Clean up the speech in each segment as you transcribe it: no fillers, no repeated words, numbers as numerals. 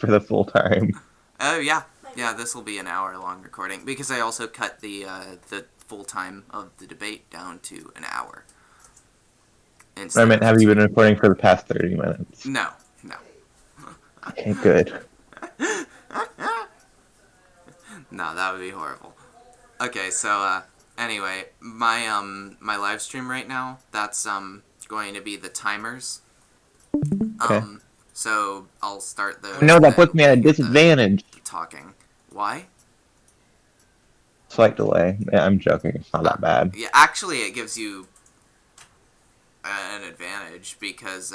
for the full time. Oh yeah, yeah. This will be an hour-long recording because I also cut the full time of the debate down to an hour I instead meant, of have you been two. recording for the past 30 minutes? No, no, Okay, good. no. That would be horrible. Okay, so anyway, my live stream right now, that's going to be the timers. Okay. Um, so I'll start those, No, and that then puts me at we a get disadvantage. the talking. Why? Slight delay. Yeah, I'm joking. It's not Uh, that bad. yeah, actually, it gives you an advantage because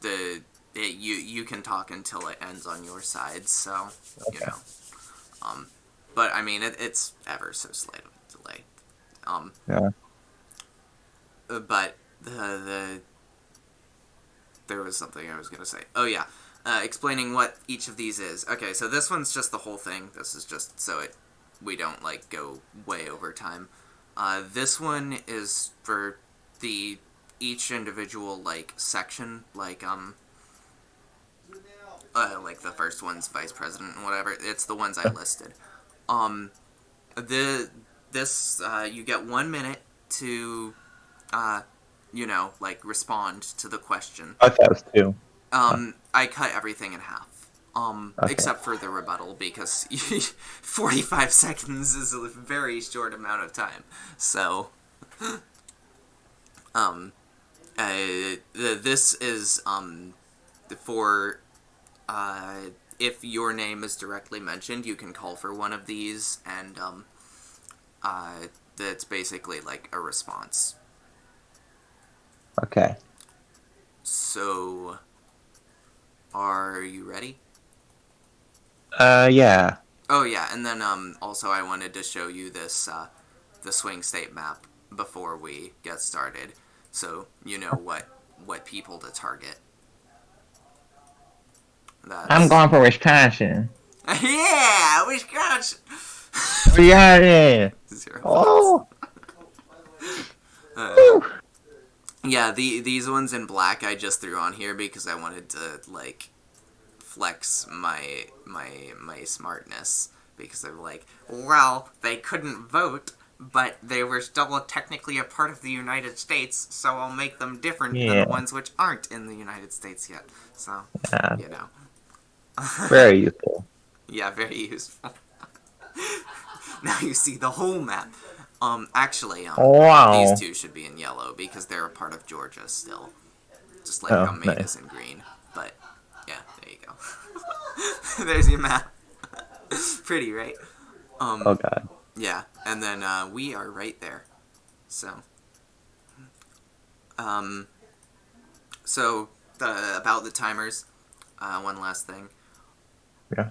the you can talk until it ends on your side. So you Okay. know, but I mean it's ever so slight of a delay. Um, Yeah. but the there was something I was gonna say. Oh yeah, explaining what each of these is. Okay, so this one's just the whole thing. This is just so we don't like go way over time. This one is for the each individual like section, like the first one's vice president and whatever. It's the ones I listed. Um, the this you get 1 minute to like respond to the question. I thought that was two. I cut everything in half. Okay. Except for the rebuttal because 45 seconds is a very short amount of time. So, um, this is for if your name is directly mentioned, you can call for one of these, and that's basically like a response. Okay. So, are you ready? Yeah. Oh yeah, and then also I wanted to show you this the swing state map before we get started, so you know what people to target. I'm That's going for Wisconsin. yeah, Wisconsin. Yeah. 0 votes. Oh. Uh, Whew. yeah, these ones in black I just threw on here because I wanted to like flex my smartness because I'm like, well, they couldn't vote, but they were still technically a part of the United States, so I'll make them different than the Yeah. ones which aren't in the United States yet. So, Yeah. you know. Very useful. Yeah, very useful. Now you see the whole map. Actually, these Wow. two should be in yellow because they're a part of Georgia still. Just like how Oh, Maine nice. is in green. But, yeah, there you go. There's your map. Pretty, right? Oh, God. Yeah, and then we are right there. So, um, so about the timers. One last thing. Yeah.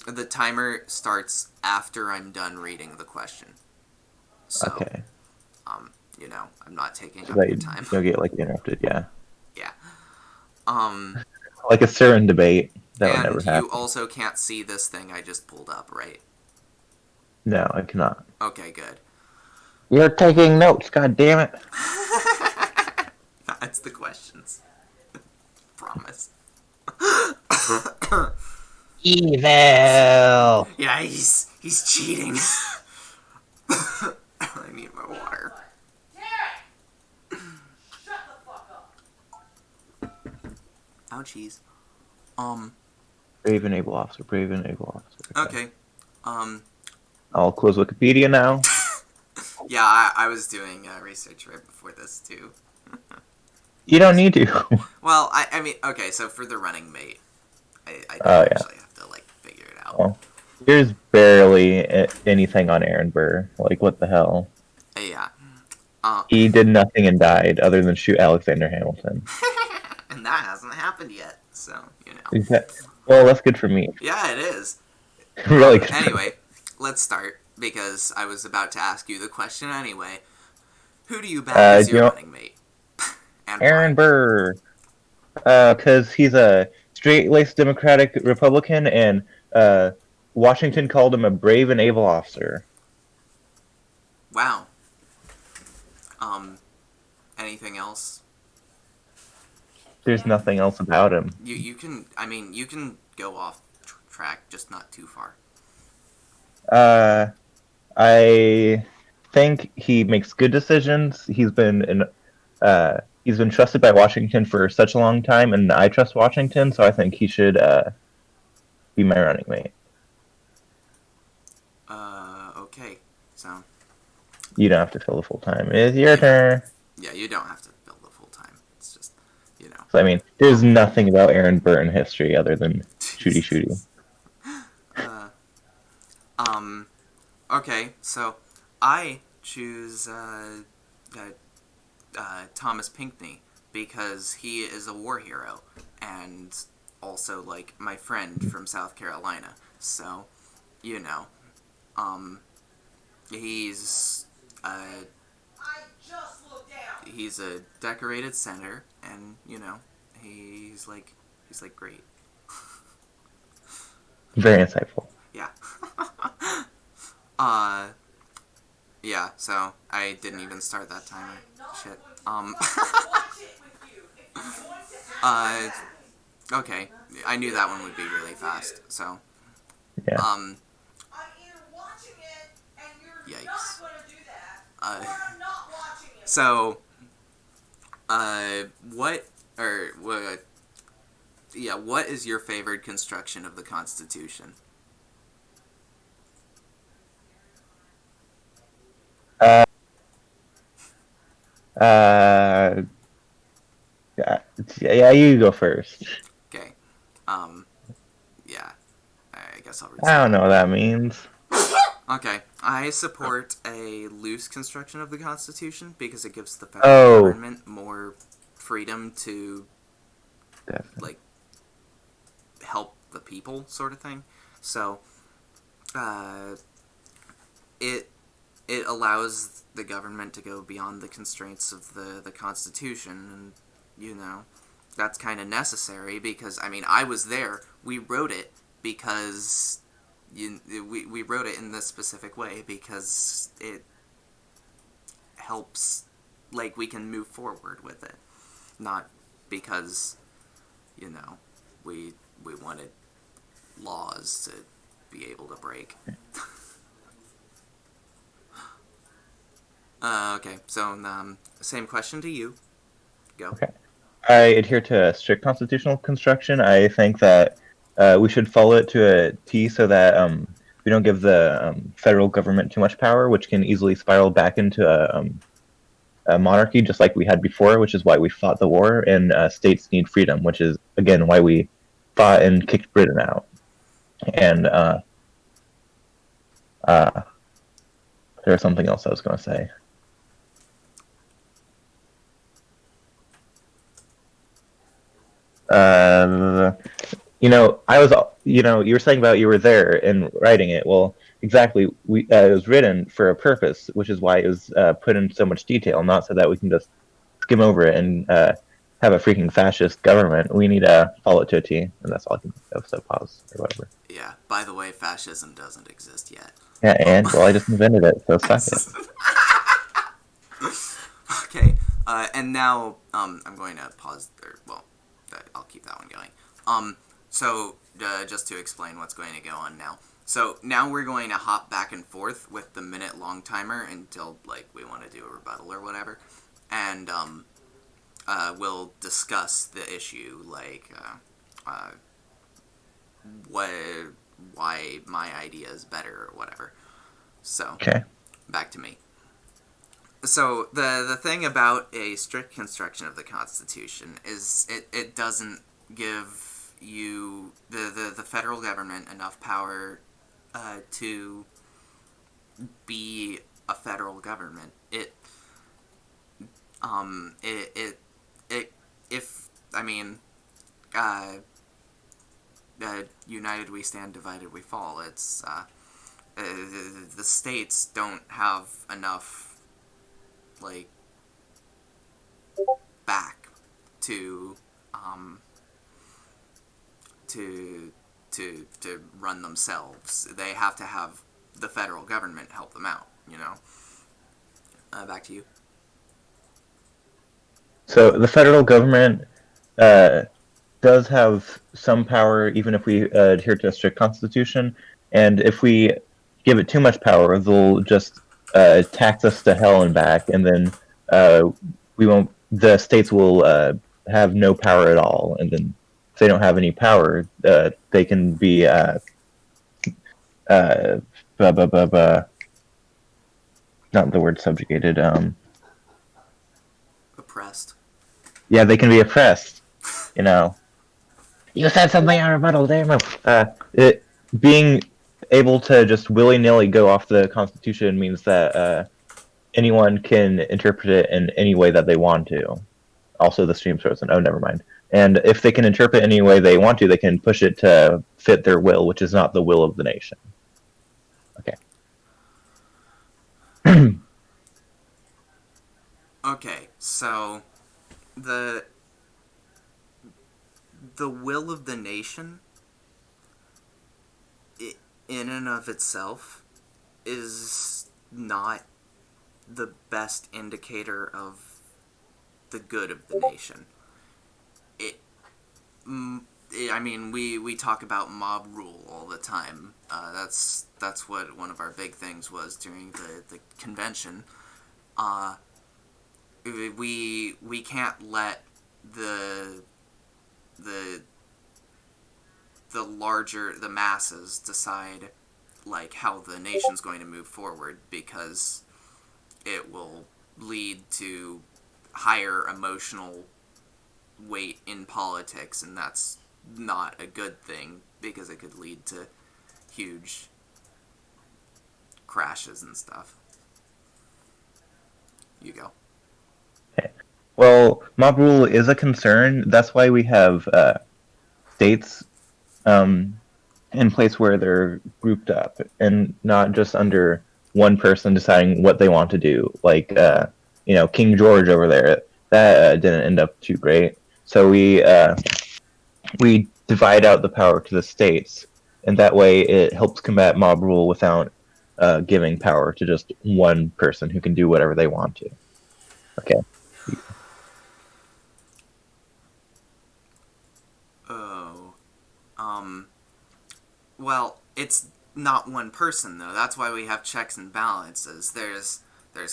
The timer starts after I'm done reading the question. So, Okay. I'm not taking So up that your you time. don't get, like, interrupted, yeah. Yeah. Um, Like a Siren debate. That would never and you happen. also can't see this thing I just pulled up, right? No, I cannot. Okay, good. You're taking notes, god damn it. That's the questions. Promise. Evil. Yeah, he's cheating. I need my water. Ouchies. Um. Brave and able officer. Brave and able officer. Okay. Um. I'll close Wikipedia now. Yeah, I was doing research right before this too. You don't need to. Well, I mean, okay, so for the running mate, I don't Oh, yeah. actually have to like figure it out. Well, there's barely anything on Aaron Burr. Like, what the hell? Yeah. He did nothing and died other than shoot Alexander Hamilton. And that hasn't happened yet, so Well, that's good for me. Yeah, it is. Really good for me. Anyway, let's start because I was about to ask you the question anyway. Who do you back as your running mate? And Aaron why? Burr. Because he's a straight-laced Democratic Republican, and Washington called him a brave and able officer. Wow. Anything else? there's nothing else about him. You can, I mean, you can go off track, just not too far. Uh, I think he makes good decisions. He's been trusted by Washington for such a long time, and I trust Washington, so I think he should be my running mate. Okay. So, You don't have to fill the full time. It's your you don't, turn. yeah, you don't have to build the full time. It's just, you know. So I mean, there's nothing about Aaron Burr in history other than shooty shooty. uh, um, okay, so I choose Thomas Pinckney because he is a war hero and also like my friend from South Carolina. So, you know, um, he's he's a decorated senator, and you know, he's like great. Very insightful. Yeah. uh, yeah. So I didn't even start that timer. Shit. Uh, okay. I knew that one would be really fast. So, Yeah. Yikes. So, what or what? Yeah, what is your favorite construction of the Constitution? Uh, uh, yeah, you go first. Okay. Yeah. I guess I'll read I don't some. know what that means. Okay. I support a loose construction of the Constitution because it gives the federal Oh, government more freedom to definitely. like help the people, sort of thing. So, uh, it it allows the government to go beyond the constraints of the Constitution, and you know that's kind of necessary because I mean I was there. We wrote it because we wrote it in this specific way because it helps, like, we can move forward with it, not because you know we wanted laws to be able to break. Okay, so same question to you. Go. Okay. I adhere to strict constitutional construction. I think that we should follow it to a T so that we don't give the federal government too much power, which can easily spiral back into a monarchy, just like we had before, which is why we fought the war. And states need freedom, which is, again, why we fought and kicked Britain out. And there was something else I was going to say. Uh, I was, you were saying about you were there and writing it. Well, exactly. It was written for a purpose, which is why it was put in so much detail, not so that we can just skim over it and have a freaking fascist government. We need to follow it to a T, and that's all I can think of. So pause or whatever. Yeah. By the way, fascism doesn't exist yet. Yeah, and well, I just invented it, so suck it. Okay. And now I'm going to pause. Well, I'll keep that one going. So just to explain what's going to go on now. So now we're going to hop back and forth with the minute-long timer until like we want to do a rebuttal or whatever, and we'll discuss the issue like what why my idea is better or whatever. So Okay. back to me. So the thing about a strict construction of the Constitution is it doesn't give you the federal government enough power to be a federal government. It if I mean united we stand, divided we fall. It's the states don't have enough like back to to run themselves. They have to have the federal government help them out. You know. Back to you. So the federal government does have some power, even if we adhere to a strict constitution. And if we give it too much power, they'll just tax us to hell and back, and then we won't. The states will have no power at all, and then if they don't have any power, they can be blah, blah, blah, blah. Not the word subjugated. Oppressed. Yeah, they can be oppressed. You know. You said something on rebuttal, damn it. Being able to just willy-nilly go off the Constitution means that anyone can interpret it in any way that they want to. Also, the stream's frozen. Oh, never mind. And if they can interpret it any way they want to, they can push it to fit their will, which is not the will of the nation. Okay. Okay, so the will of the nation, in and of itself, is not the best indicator of the good of the nation. I mean, we talk about mob rule all the time. That's what one of our big things was during the convention. We can't let the masses decide like how the nation's going to move forward, because it will lead to higher emotional weight in politics, and that's not a good thing, because it could lead to huge crashes and stuff. You go. Okay. Well, mob rule is a concern. That's why we have states in place where they're grouped up and not just under one person deciding what they want to do. Like, King George over there, that didn't end up too great. So we divide out the power to the states, and that way it helps combat mob rule without giving power to just one person who can do whatever they want to. Okay. Oh. Well, it's not one person, though. That's why we have checks and balances. There's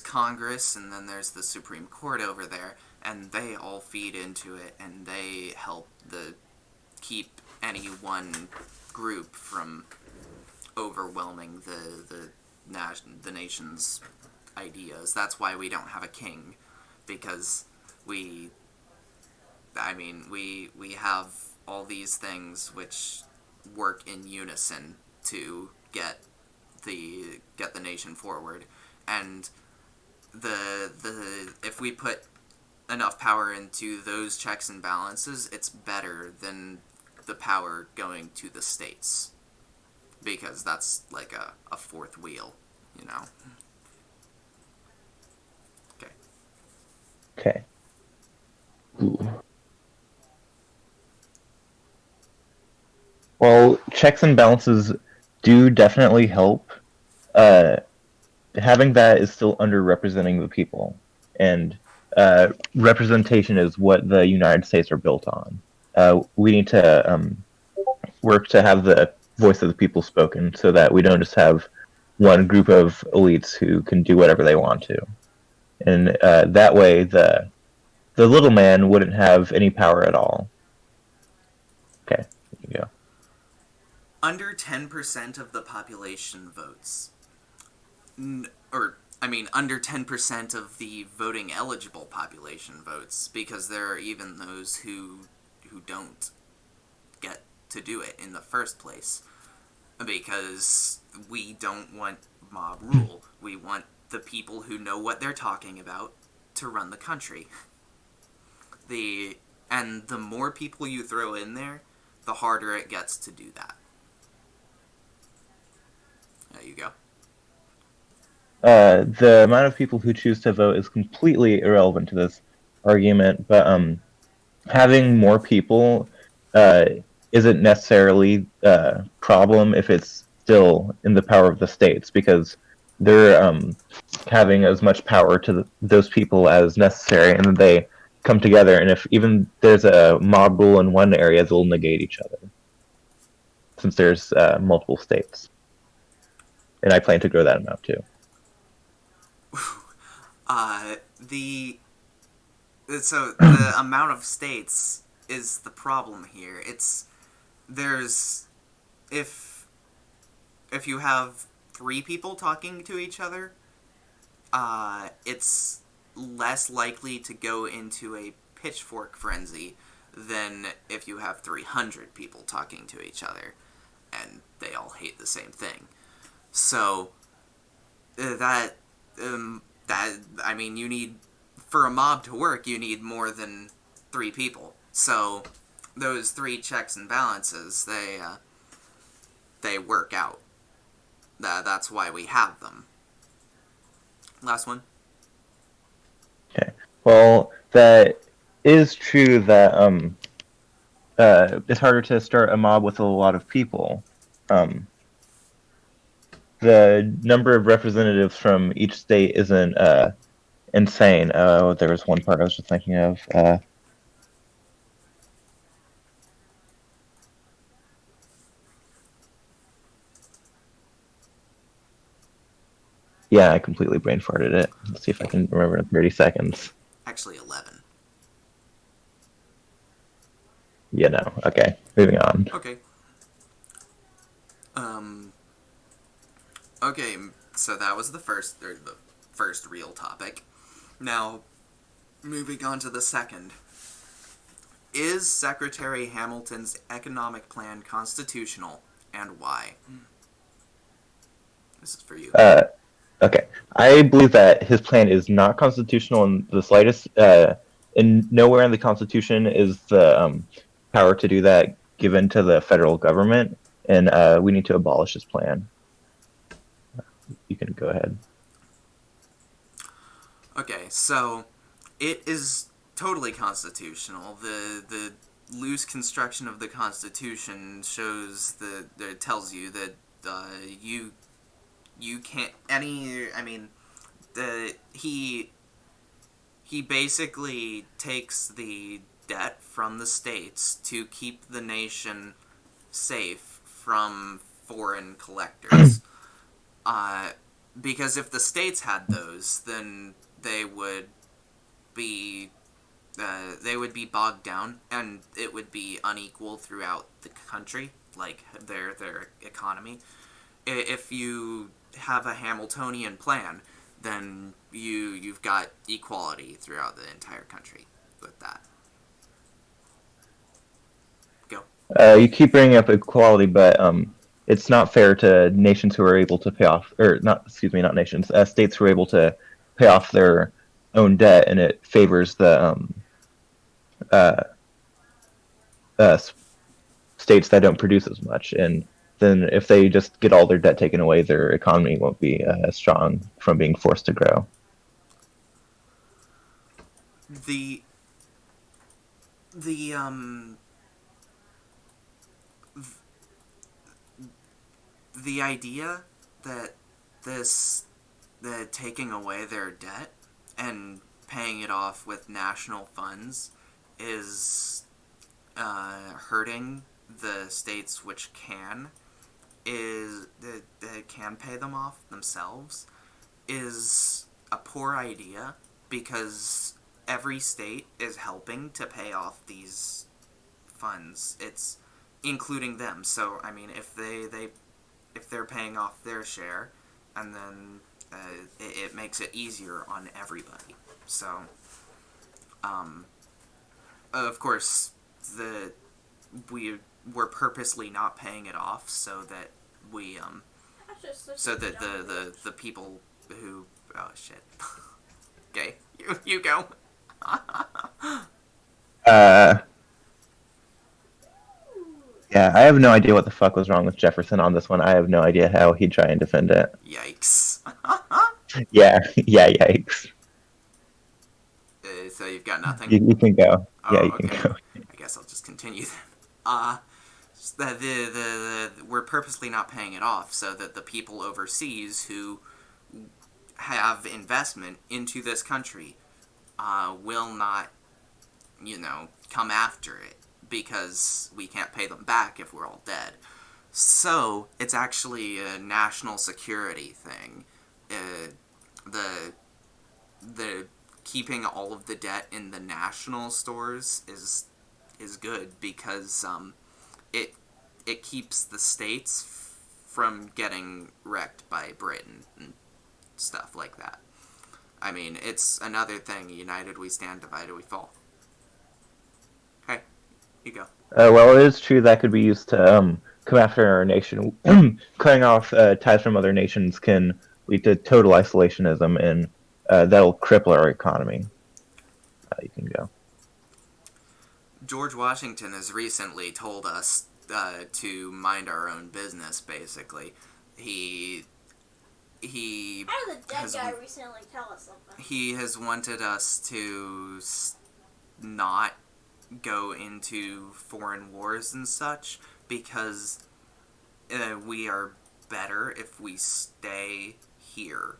Congress, and then there's the Supreme Court over there, and they all feed into it, and they help keep any one group from overwhelming the nation's ideas. That's why we don't have a king, because we have all these things which work in unison to get the nation forward, and if we put enough power into those checks and balances, it's better than the power going to the states, because that's like a fourth wheel, Okay. Okay. Ooh. Well, checks and balances do definitely help. Having that is still underrepresenting the people, and representation is what the United States are built on. We need to work to have the voice of the people spoken, so that we don't just have one group of elites who can do whatever they want to, and that way the little man wouldn't have any power at all. Okay, there you go. Under 10% of the population votes. Under 10% of the voting eligible population votes, because there are even those who don't get to do it in the first place, because we don't want mob rule. We want the people who know what they're talking about to run the country. And the more people you throw in there, the harder it gets to do that. There you go. The amount of people who choose to vote is completely irrelevant to this argument, but having more people isn't necessarily a problem if it's still in the power of the states, because they're having as much power to those people as necessary, and they come together, and if even there's a mob rule in one area, they'll negate each other, since there's multiple states. And I plan to grow that amount too. The so the amount of states is the problem here. It's there's if if you have three people talking to each other, it's less likely to go into a pitchfork frenzy than if you have 300 people talking to each other and they all hate the same thing. So that I mean, you need for a mob to work, you need more than three people. So those three checks and balances, they work out. That's why we have them. Last one. Okay. Well, that is true that it's harder to start a mob with a lot of people. The number of representatives from each state isn't insane. There was one part I was just thinking of. Yeah, I completely brain farted it. Let's see if I can remember in 30 seconds. Actually, 11. Yeah, no. Okay, moving on. Okay. Okay, so that was the first real topic. Now, moving on to the second. Is Secretary Hamilton's economic plan constitutional, and why? This is for you. Okay, I believe that his plan is not constitutional in the slightest. And nowhere in the Constitution is the power to do that given to the federal government, and we need to abolish his plan. You can go ahead. Okay, so it is totally constitutional. The loose construction of the Constitution shows that it tells you that you can't any. I mean, he basically takes the debt from the states to keep the nation safe from foreign collectors. Because if the states had those, then they would be bogged down, and it would be unequal throughout the country, like their economy. If you have a Hamiltonian plan, then you've got equality throughout the entire country with that. Go. You keep bringing up equality, but it's not fair to nations who are able to pay off, or not, excuse me, not nations, states who are able to pay off their own debt, and it favors the uh, states that don't produce as much. And then if they just get all their debt taken away, their economy won't be as strong from being forced to grow. The the the idea that that taking away their debt and paying it off with national funds is hurting the states which that can pay them off themselves is a poor idea, because every state is helping to pay off these funds. It's including them. So I mean, if they're paying off their share, and then it makes it easier on everybody. So, of course, we're purposely not paying it off so that the people who, oh shit. Okay, you go. Yeah, I have no idea what the fuck was wrong with Jefferson on this one. I have no idea how he'd try and defend it. Yikes. Yeah, yikes. So you've got nothing? You can go. Oh, Yeah, you okay. can go. I guess I'll just continue then. We're purposely not paying it off so that the people overseas who have investment into this country will not come after it because we can't pay them back if we're all dead. So it's actually a national security thing. The the keeping all of the debt in the national stores is good because it it keeps the states from getting wrecked by Britain and stuff like that. I mean, it's another thing. United we stand, divided we fall. Hey, you go. Well, it is true that could be used to come after our nation. Cutting off ties from other nations can lead to total isolationism, and that'll cripple our economy. You can go. George Washington has recently told us to mind our own business. Basically, he How did the dead guy recently tell us something? He has wanted us to not go into foreign wars and such because we are better if we stay here.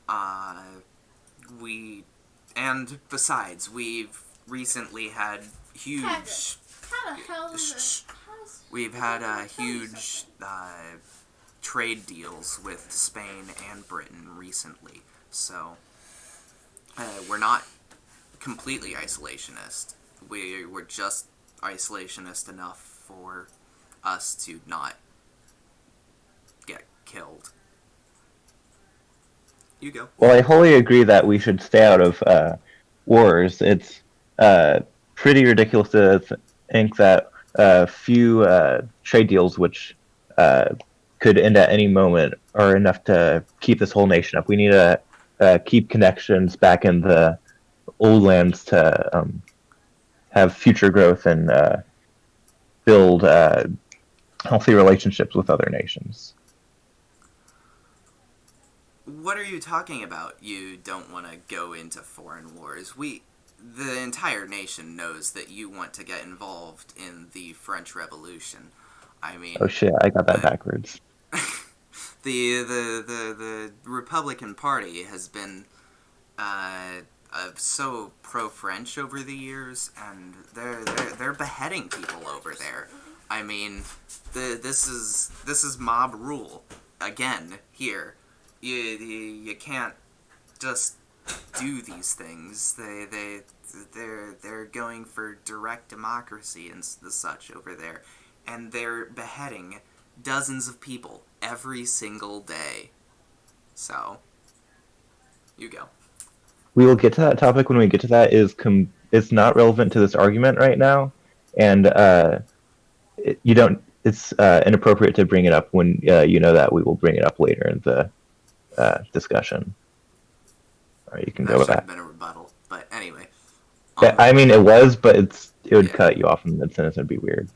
And besides, we've recently had huge. How the hell is this? We've had huge trade deals with Spain and Britain recently, so we're not completely isolationist. We're just isolationist enough for us to not get killed. You go. Well, I wholly agree that we should stay out of wars. It's pretty ridiculous to think that few trade deals, which could end at any moment, are enough to keep this whole nation up. We need to keep connections back in the old lands to have future growth and build healthy relationships with other nations. What are you talking about? You don't want to go into foreign wars. The entire nation knows that you want to get involved in the French Revolution. I mean, oh shit, I got that backwards. the Republican Party has been so pro-French over the years, and they're beheading people over there. I mean, this is mob rule again here. You can't just do these things. They're going for direct democracy and the such over there, and they're beheading dozens of people every single day. So, you go. We will get to that topic when we get to that. It's not relevant to this argument right now, and you don't. It's inappropriate to bring it up when you know that we will bring it up later in the discussion. All right, you can That go with should that. have been a rebuttal, but anyway. Yeah, I mean, it was, but it would cut you off in mid sentence. It'd be weird.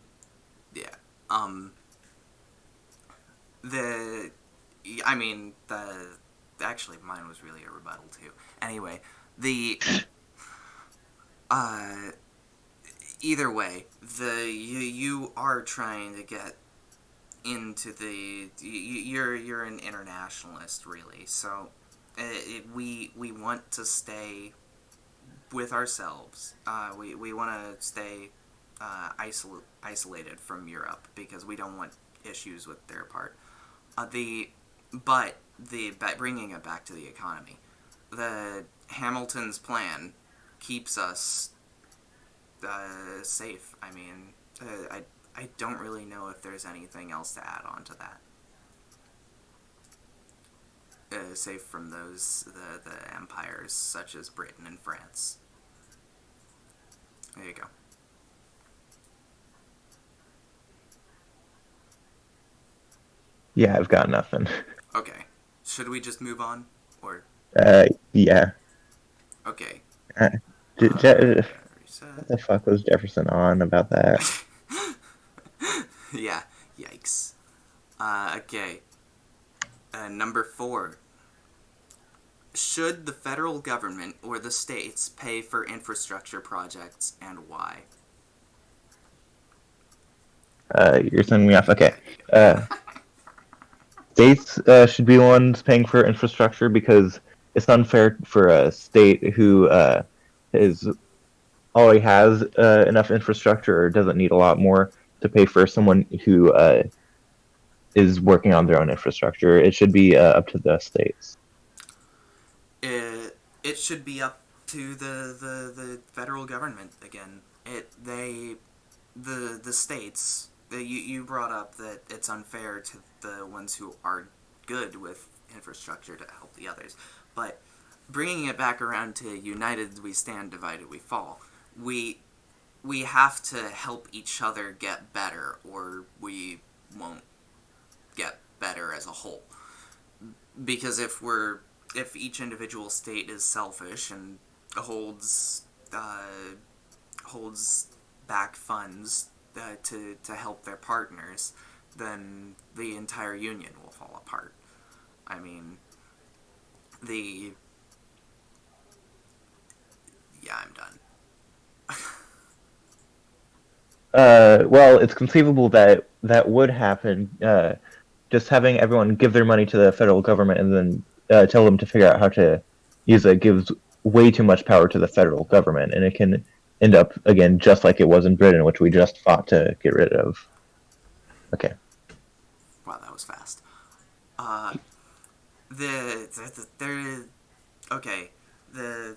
Yeah. Actually, mine was really a rebuttal too. Anyway, either way, you are trying to get into you're an internationalist, really. So we want to stay with ourselves. We want to stay isolated from Europe because we don't want issues with their part. But bringing it back to the economy, the Hamilton's plan keeps us safe. I mean, I don't really know if there's anything else to add on to that. Safe from the empires such as Britain and France. There you go. Yeah, I've got nothing. Okay. Should we just move on? Or Yeah. okay. What the fuck was Jefferson on about that? Yeah. Yikes. Okay. Number 4. Should the federal government or the states pay for infrastructure projects, and why? You're sending me off. Okay. States should be the ones paying for infrastructure because it's unfair for a state who is already has enough infrastructure or doesn't need a lot more to pay for someone who is working on their own infrastructure. It should be up to the states. It should be up to the federal government again. The states. You brought up that it's unfair to the ones who are good with infrastructure to help the others, but bringing it back around to united we stand, divided we fall. We have to help each other get better, or we won't get better as a whole. Because if each individual state is selfish and holds holds back funds to help their partners, then the entire union will fall apart. I mean, I'm done. Well, it's conceivable that that would happen. Just having everyone give their money to the federal government and then tell them to figure out how to use it gives way too much power to the federal government, and it can end up again just like it was in Britain, which we just fought to get rid of. Okay. Wow, that was fast. There. Okay, the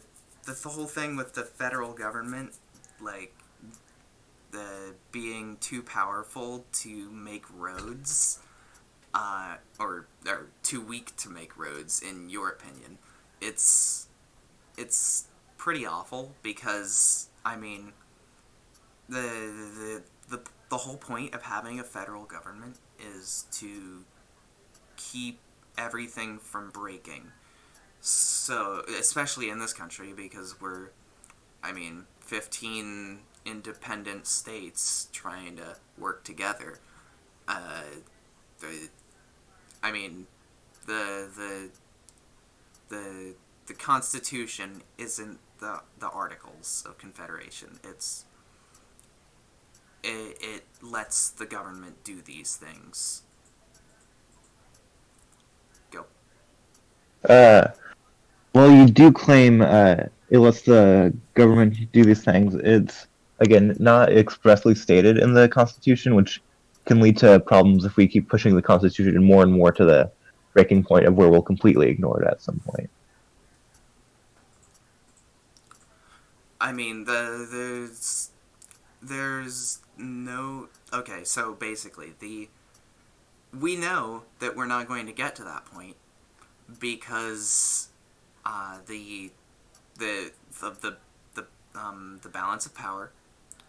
whole thing with the federal government, like the being too powerful to make roads, or too weak to make roads, in your opinion, it's pretty awful because I mean the whole point of having a federal government is to keep everything from breaking. So, especially in this country, because I mean, 15 independent states trying to work together. The, I mean, the the Constitution isn't the Articles of Confederation. It lets the government do these things. Go. Well, you do claim it lets the government do these things. It's, again, not expressly stated in the Constitution, which can lead to problems if we keep pushing the Constitution more and more to the breaking point of where we'll completely ignore it at some point. I mean, there's no. Okay, so basically, we know that we're not going to get to that point because the balance of power,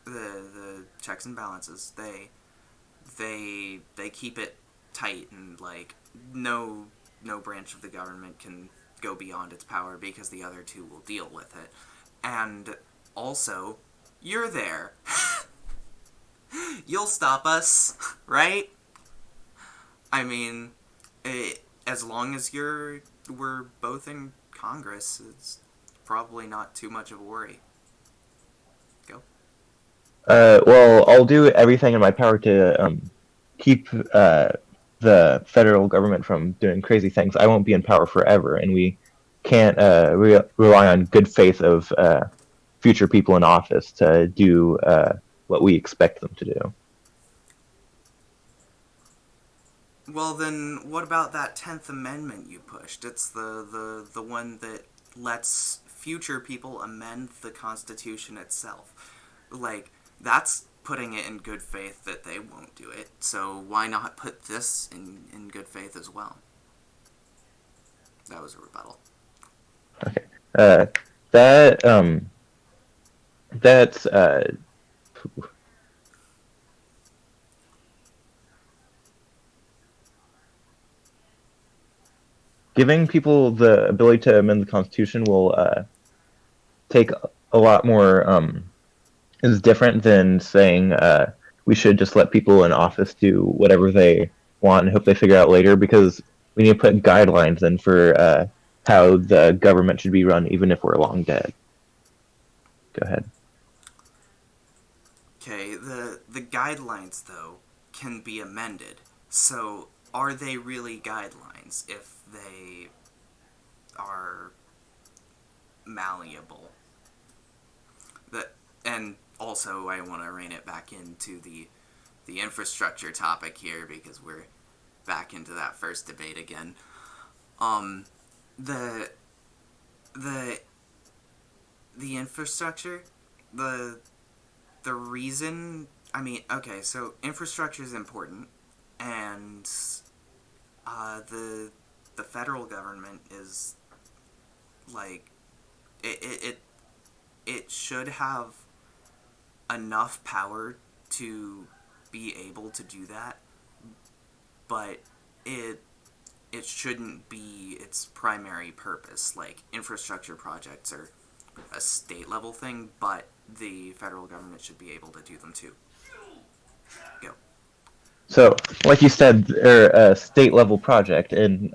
the checks and balances, they keep it tight, and like no branch of the government can go beyond its power because the other two will deal with it. And also, you're there. You'll stop us, right? I mean, as long as we're both in Congress, it's probably not too much of a worry. Go. Well, I'll do everything in my power to keep the federal government from doing crazy things. I won't be in power forever, and we can't rely on good faith of future people in office to do what we expect them to do. Well, then, what about that 10th Amendment you pushed? It's the one that lets future people amend the Constitution itself. Like, that's putting it in good faith that they won't do it. So why not put this in good faith as well? That was a rebuttal. Okay. That's giving people the ability to amend the Constitution will take a lot more. Is different than saying we should just let people in office do whatever they want and hope they figure out later, because we need to put guidelines in for how the government should be run, even if we're long dead. Go ahead. Okay, the guidelines, though, can be amended. So, are they really guidelines if they are malleable? and also I want to rein it back into the infrastructure topic here because we're back into that first debate again. Um, the the the infrastructure, the the reason. I mean, okay, so infrastructure is important, and the federal government is like it should have enough power to be able to do that, but it it shouldn't be its primary purpose. Like infrastructure projects are a state level thing, but the federal government should be able to do them too. Go. So, like you said, they're a state level project, and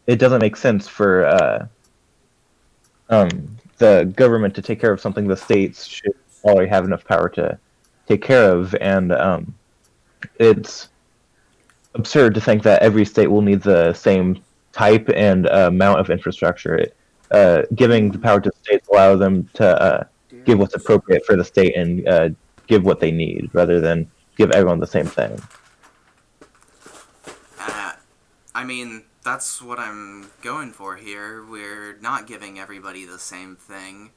it doesn't make sense for the government to take care of something the states should already have enough power to take care of, and it's absurd to think that every state will need the same type and amount of infrastructure. Giving the power to states allow them to give what's appropriate for the state and give what they need, rather than give everyone the same thing. I mean, that's what I'm going for here. We're not giving everybody the same thing.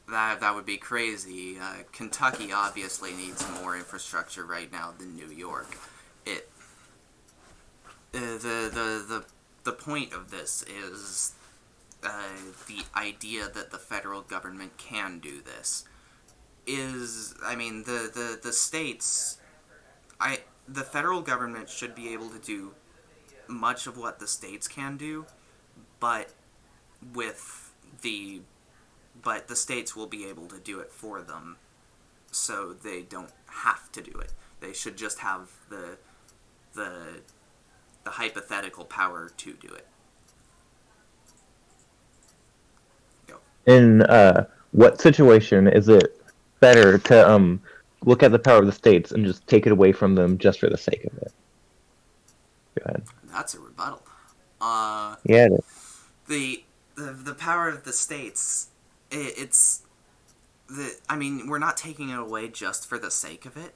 That would be crazy. Kentucky obviously needs more infrastructure right now than New York. It the point of this is the idea that the federal government can do this is, I mean, the states, the federal government should be able to do much of what the states can do, but with the but the states will be able to do it for them, so they don't have to do it. They should just have the hypothetical power to do it. Go. In what situation is it better to look at the power of the states and just take it away from them just for the sake of it? Go ahead. That's a rebuttal. Yeah, it is. The power of the states. It's the. I mean, we're not taking it away just for the sake of it.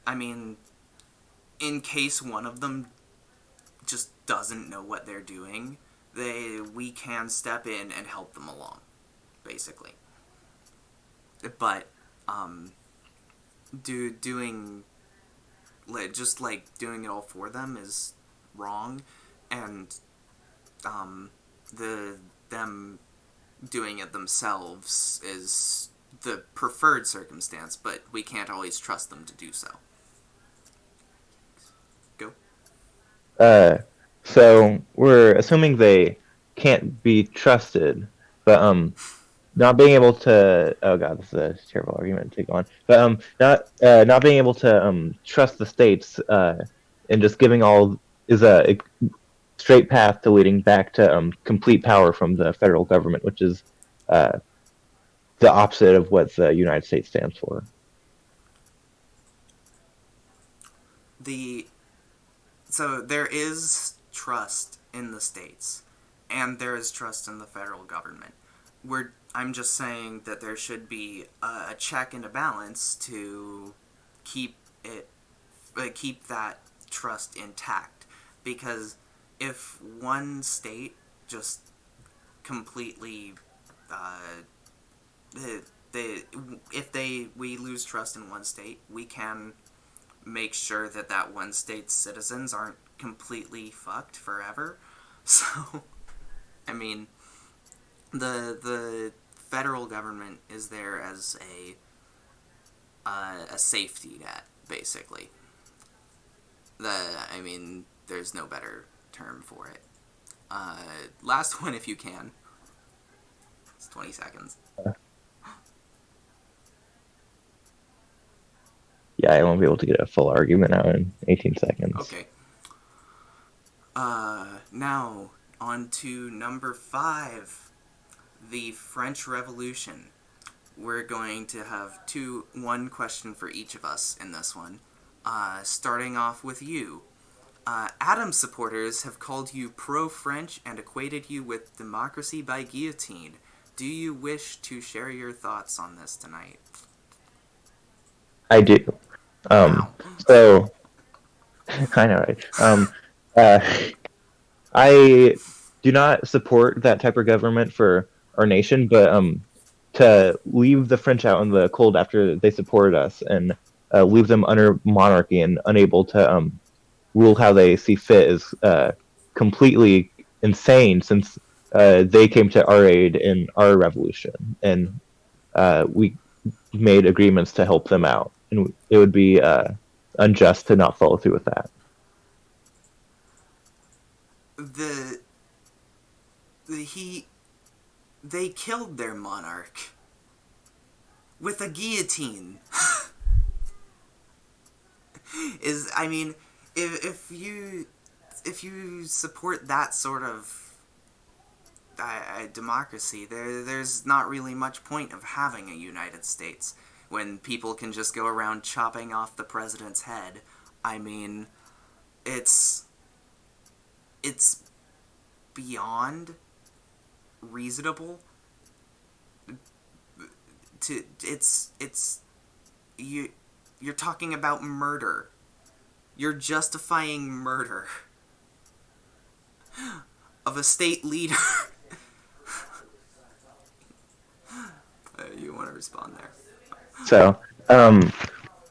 I mean, in case one of them just doesn't know what they're doing, we can step in and help them along, basically. But doing just like doing it all for them is wrong, and them doing it themselves is the preferred circumstance, but we can't always trust them to do so. Go. So we're assuming they can't be trusted, but not being able to. Oh god, this is a terrible argument to go on. But not being able to trust the states and just giving all is a straight path to leading back to complete power from the federal government, which is the opposite of what the United States stands for. So there is trust in the states, and there is trust in the federal government. I'm just saying that there should be a check and a balance to keep that trust intact, because if one state just completely we lose trust in one state, we can make sure that one state's citizens aren't completely fucked forever. So, I mean, the federal government is there as a safety net, basically. I mean, there's no better term for it. Last one, if you can. It's 20 seconds. Yeah, I won't be able to get a full argument out in 18 seconds. Okay. Now, on to number 5. The French Revolution. We're going to have one question for each of us in this one. Starting off with you. Adams supporters have called you pro-French and equated you with democracy by guillotine. Do you wish to share your thoughts on this tonight? I do. Wow. So I know, right? Uh, I do not support that type of government for our nation, but to leave the French out in the cold after they supported us and leave them under monarchy and unable to rule how they see fit is completely insane since they came to our aid in our revolution and we made agreements to help them out. And it would be unjust to not follow through with that. The, he they killed their monarch with a guillotine. I mean, if you support that sort of democracy, there's not really much point of having a United States when people can just go around chopping off the president's head. I mean, it's beyond reasonable to you're talking about murder. You're justifying murder of a state leader. You want to respond there? So,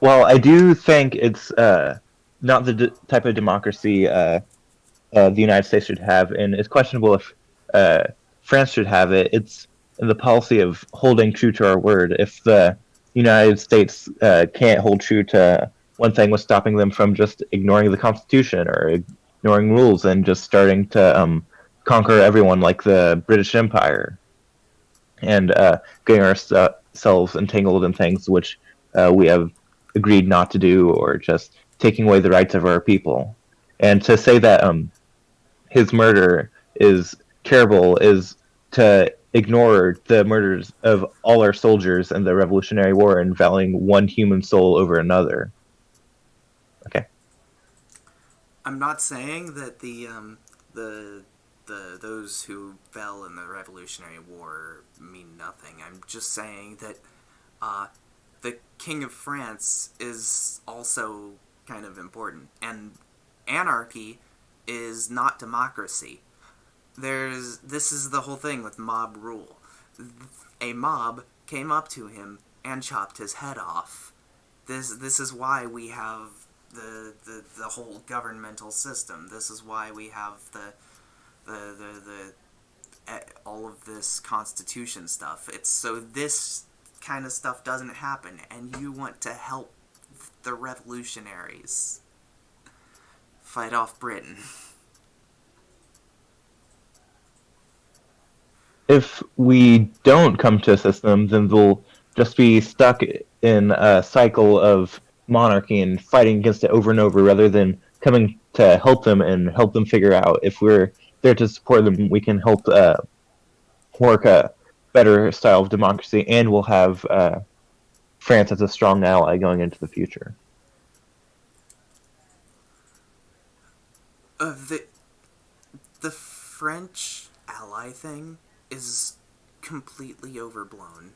well, I do think it's not the type of democracy the United States should have, and it's questionable if France should have it. It's the policy of holding true to our word. If the United States can't hold true to one thing, was stopping them from just ignoring the Constitution or ignoring rules and just starting to conquer everyone like the British Empire and getting ourselves entangled in things which we have agreed not to do, or just taking away the rights of our people. And to say that his murder is terrible is to ignore the murders of all our soldiers in the Revolutionary War and valuing one human soul over another. Okay. I'm not saying that the those who fell in the Revolutionary War mean nothing. I'm just saying that the King of France is also kind of important, and anarchy is not democracy. This is the whole thing with mob rule. A mob came up to him and chopped his head off. This is why we have the whole governmental system. This is why we have the all of this constitution stuff. It's so this kind of stuff doesn't happen, and you want to help the revolutionaries fight off Britain. If we don't come to a system, then we'll just be stuck in a cycle of monarchy and fighting against it over and over rather than coming to help them and help them figure out if we're there to support them, we can help work a better style of democracy, and we'll have France as a strong ally going into the future. The French ally thing is completely overblown.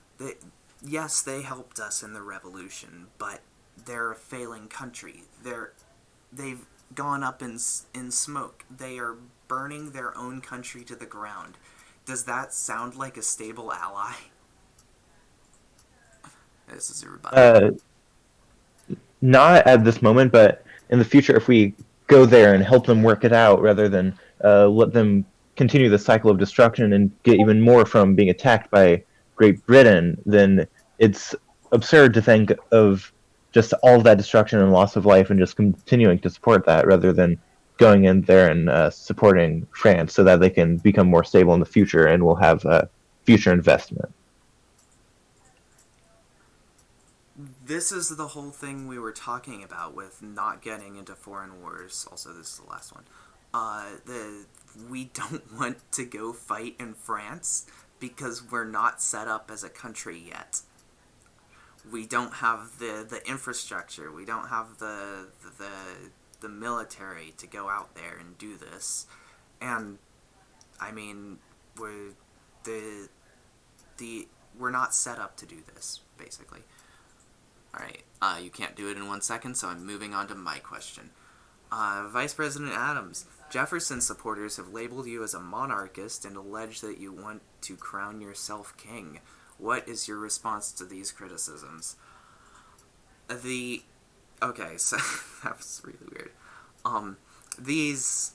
Yes, they helped us in the revolution, but they're a failing country. They've gone up in smoke. They are burning their own country to the ground. Does that sound like a stable ally? This is a rebuttal. Not at this moment, but in the future, if we go there and help them work it out rather than let them continue the cycle of destruction and get even more from being attacked by Great Britain, then it's absurd to think of just all of that destruction and loss of life and just continuing to support that rather than going in there and supporting France so that they can become more stable in the future and will have future investment. This is the whole thing we were talking about with not getting into foreign wars. Also, this is the last one. We don't want to go fight in France because we're not set up as a country yet. We don't have the infrastructure. We don't have the military to go out there and do this. And I mean, we're not set up to do this, basically. Alright, you can't do it in 1 second, so I'm moving on to my question. Vice President Adams, Jefferson's supporters have labeled you as a monarchist and allege that you want to crown yourself king. What is your response to these criticisms? Okay, so that was really weird. These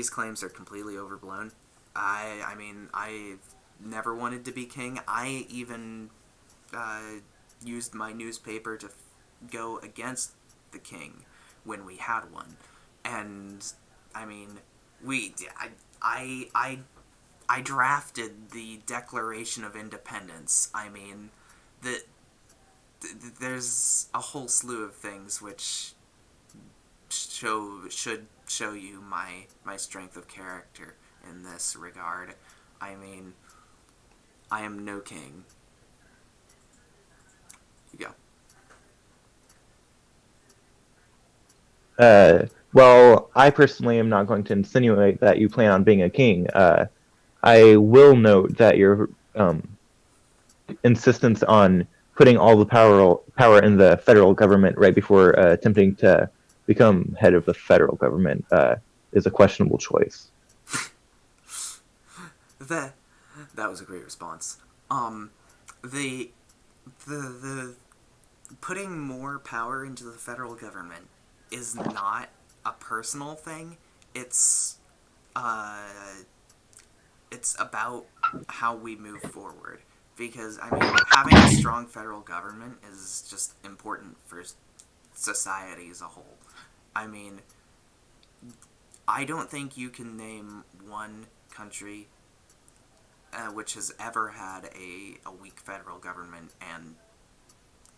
claims are completely overblown. I mean, I've never wanted to be king. I even used my newspaper to go against the king when we had one, and I mean, I drafted the Declaration of Independence. I mean, there's a whole slew of things which should show you my strength of character in this regard. I mean, I am no king. You go. Well, I personally am not going to insinuate that you plan on being a king. I will note that your insistence on putting all the power in the federal government right before attempting to become head of the federal government is a questionable choice. That was a great response. The putting more power into the federal government is not a personal thing. It's about how we move forward. Because, I mean, having a strong federal government is just important for society as a whole. I mean, I don't think you can name one country which has ever had a weak federal government and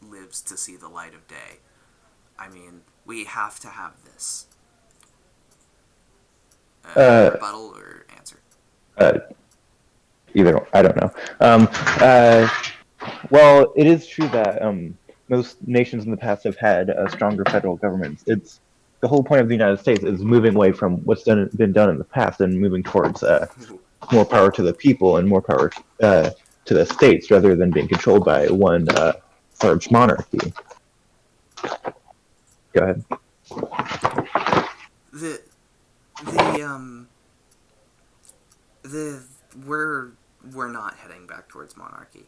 lives to see the light of day. I mean, we have to have this. Rebuttal or answer? Either, I don't know. Well, it is true that most nations in the past have had stronger federal governments. It's the whole point of the United States is moving away from what's been done in the past and moving towards more power to the people and more power to the states rather than being controlled by one large monarchy. Go ahead. We're not heading back towards monarchy.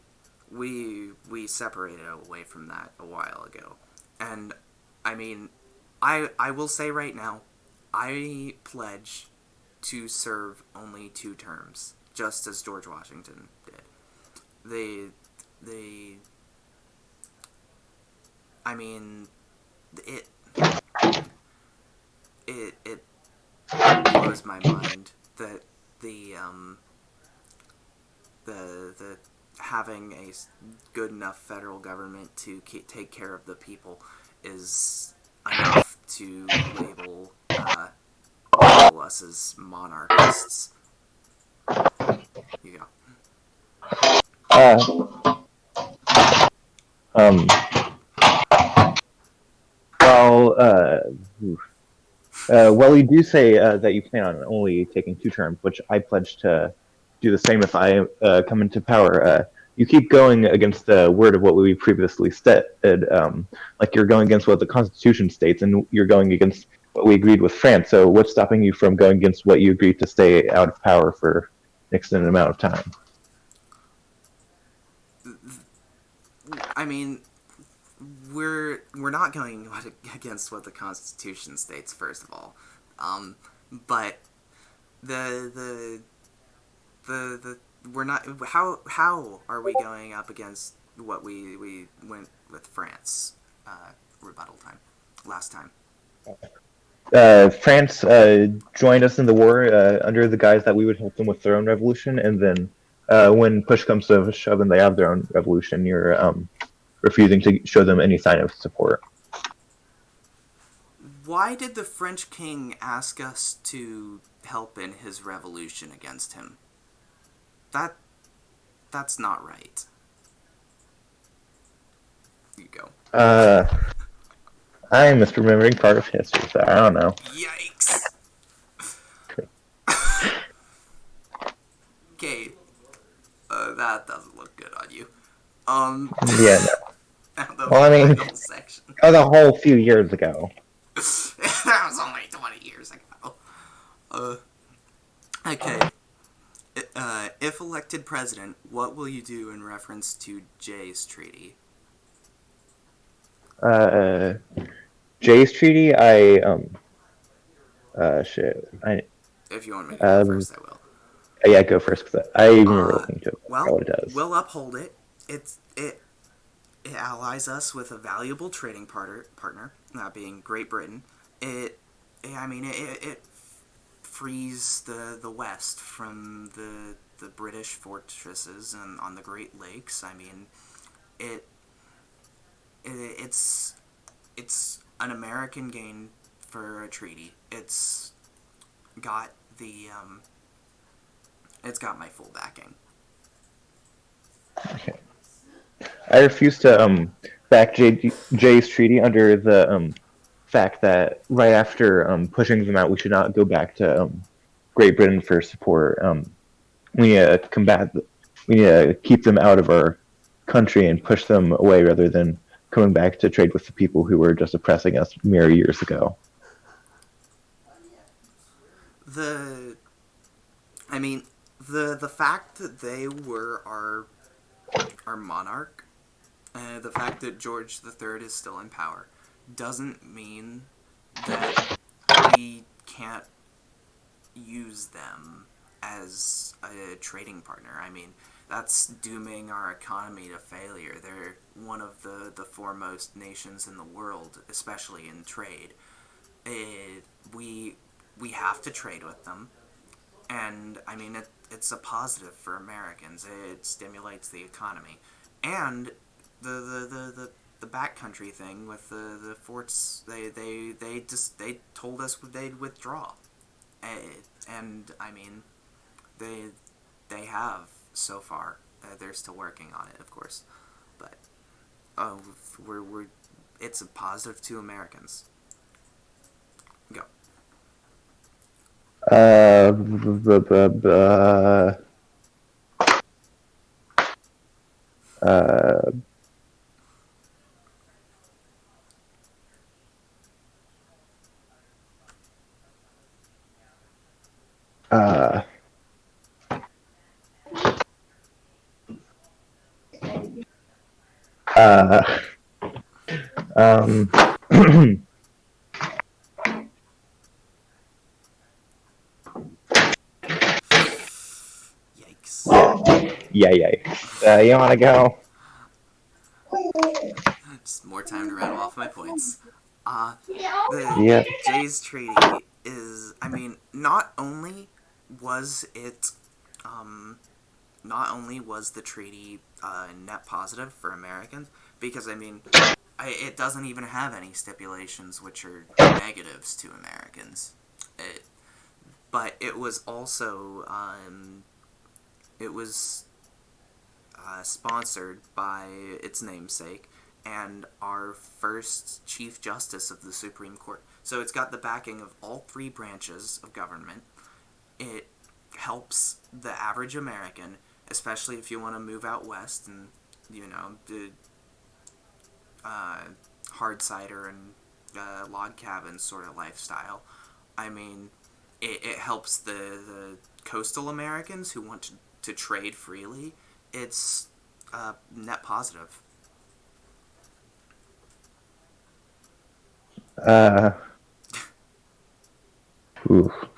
We separated away from that a while ago. And, I mean, I will say right now, I pledge to serve only 2 terms, just as George Washington did. I mean, it blows my mind that the having a good enough federal government to take care of the people is enough to label us as monarchists. You go. Well, you do say that you plan on only taking 2 terms, which I pledge to do the same if I come into power. You keep going against the word of what we previously said. Like you're going against what the Constitution states, and you're going against what we agreed with France. So what's stopping you from going against what you agreed to stay out of power for an extended amount of time? I mean, we're not going against what the Constitution states, first of all. But the we're not. How are we going up against what we went with France? Rebuttal time. Last time. France joined us in the war under the guise that we would help them with their own revolution, and then when push comes to shove and they have their own revolution, you're refusing to show them any sign of support. Why did the French king ask us to help in his revolution against him? That's not right. You go. I'm misremembering part of history, so I don't know. Yikes! Okay. That doesn't Yeah. The Well, I mean, final section. that was a whole few years ago. That was only 20 years ago. Okay. If elected president, what will you do in reference to Jay's treaty? Jay's treaty. Shit. If you want me to go Um, first, I will. yeah, go first because I remember Uh, looking to it. I forgot well, what it does. we'll uphold it. It allies us with a valuable trading partner, that being Great Britain. It frees the West from the British fortresses and on the Great Lakes. I mean, it, it's an American gain for a treaty. Got the it's got my full backing. Okay. I refuse to back Jay's treaty under the fact that right after pushing them out, we should not go back to Great Britain for support. We need to combat. We need to keep them out of our country and push them away rather than coming back to trade with the people who were just oppressing us mere years ago. The I mean the fact that they were our monarch, the fact that George III is still in power, doesn't mean that we can't use them as a trading partner. I mean, that's dooming our economy to failure. They're one of the foremost nations in the world, especially in trade. We have to trade with them, and I mean it's a positive for Americans. It stimulates the economy, and the backcountry thing with the forts. They told us they'd withdraw, and I mean they have so far. They're still working on it, of course, but we're it's a positive to Americans. Go. Uh, uh, uh, uh, um, Yikes. yeah. You want to go? Just more time to rattle off my points. The Yeah. Jay's Treaty is, I mean, was it, not only was the treaty net positive for Americans, because I mean, it doesn't even have any stipulations which are negatives to Americans. But it was also, it was sponsored by its namesake and our first Chief Justice of the Supreme Court. So it's got the backing of all three branches of government. It helps the average American, especially if you want to move out west and, do hard cider and log cabin sort of lifestyle. I mean, it helps the coastal Americans who want to trade freely. It's net positive. Oof.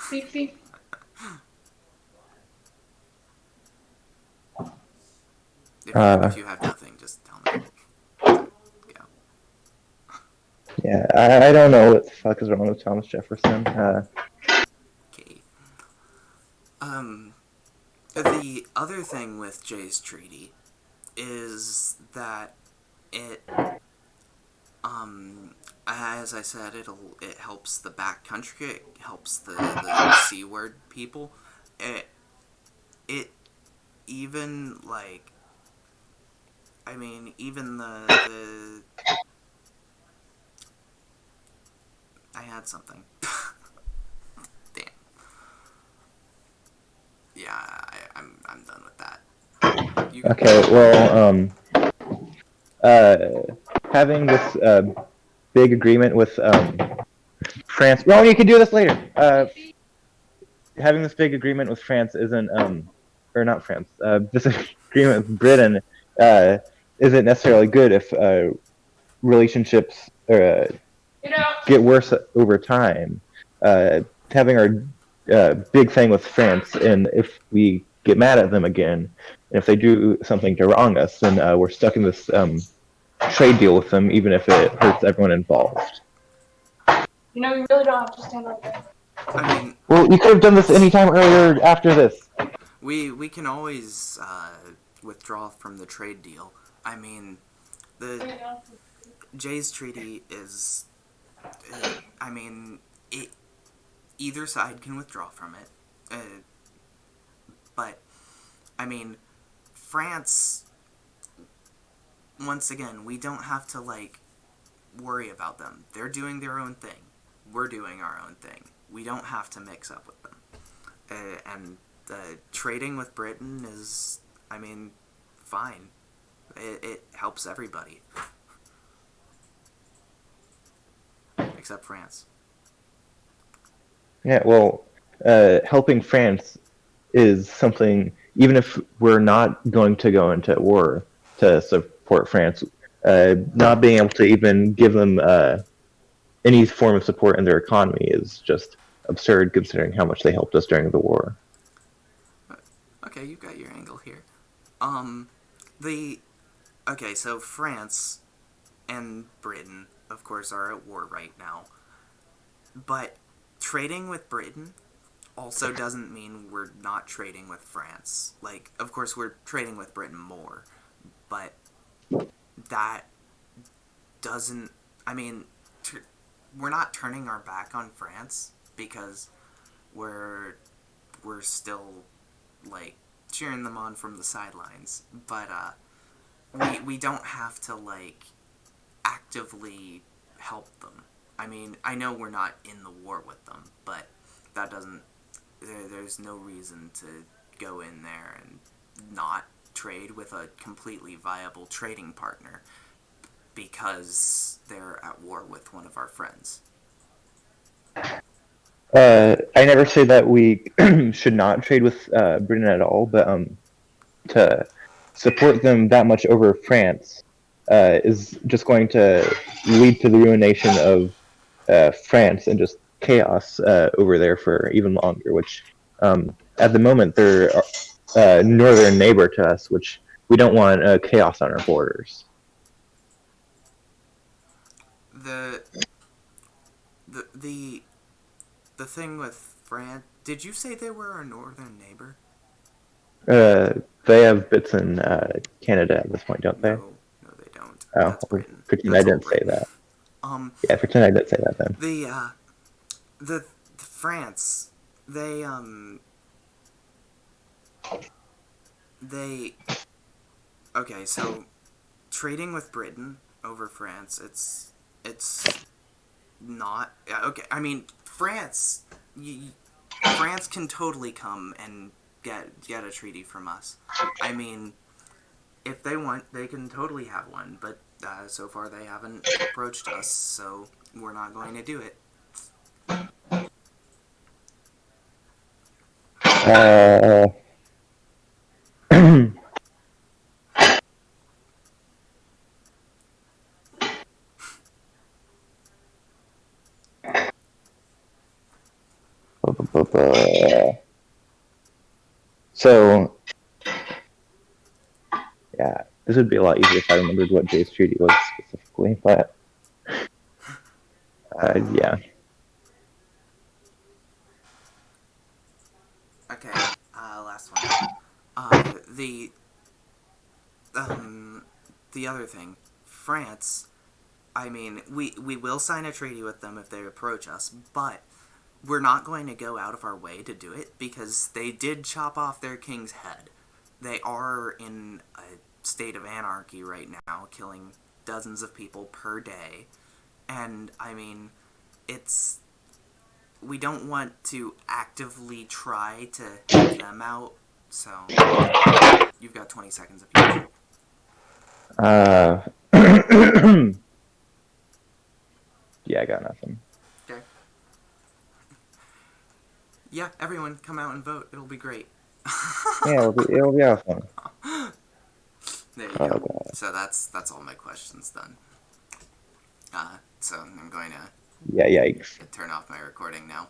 If you have nothing, just tell me. Go. Yeah, I don't know what the fuck is wrong with Thomas Jefferson. Okay. The other thing with Jay's treaty is that it, as I said, it helps the backcountry. It helps the seaward people. It even like, I mean, even the I had something. Damn. Yeah, I'm done with that. Okay, well, having this big agreement with France. Well, you can do this later. Having this big agreement with France isn't, or not France. This agreement with Britain isn't necessarily good if relationships get worse over time. Having our big thing with France, and if we get mad at them again, and if they do something to wrong us, then we're stuck in this trade deal with them, even if it hurts everyone involved. You really don't have to stand like that. I mean, well, you could have done this anytime earlier after this. We can always withdraw from the trade deal. I mean, the Jay's treaty is. I mean, either side can withdraw from it, but I mean, France. Once again, we don't have to worry about them. They're doing their own thing. We're doing our own thing. We don't have to mix up with them. And trading with Britain is, I mean, fine. It helps everybody. Except France. Yeah, well, helping France is something, even if we're not going to go into war to support France, not being able to even give them any form of support in their economy is just absurd, considering how much they helped us during the war. Okay, you've got your angle here. Okay, so France and Britain, of course, are at war right now. But trading with Britain also doesn't mean we're not trading with France. Of course, we're trading with Britain more. But that doesn't... I mean, we're not turning our back on France because we're still, cheering them on from the sidelines. But, we don't have to, actively help them. I mean, I know we're not in the war with them, but that doesn't... There's no reason to go in there and not trade with a completely viable trading partner because they're at war with one of our friends. I never say that we should not trade with Britain at all, but to support them that much over France is just going to lead to the ruination of France and just chaos over there for even longer, which at the moment they're a northern neighbor to us, which we don't want chaos on our borders. The thing with France... Did you say they were our northern neighbor? They have bits in Canada at this point, don't they? No, they don't. Oh, That's Britain. pretend That's I didn't Britain. say that. Yeah, pretend I didn't say that then. The France, they okay, so trading with Britain over France, it's not okay. I mean, France can totally come and get a treaty from us. I mean, if they want, they can totally have one, but so far they haven't approached us, so we're not going to do it. So, yeah, this would be a lot easier if I remembered what Jay's treaty was specifically, but yeah. Okay, last one. The other thing, France, I mean, we will sign a treaty with them if they approach us, but we're not going to go out of our way to do it because they did chop off their king's head. They are in a state of anarchy right now, killing dozens of people per day, and, I mean, we don't want to actively try to help them out, so you've got 20 seconds if you want. Yeah, I got nothing. Okay. Yeah, everyone, come out and vote. It'll be great. Yeah, it'll be awesome. There you Oh go. god. So that's all my questions done. So I'm going to Yeah, yikes. turn off my recording now.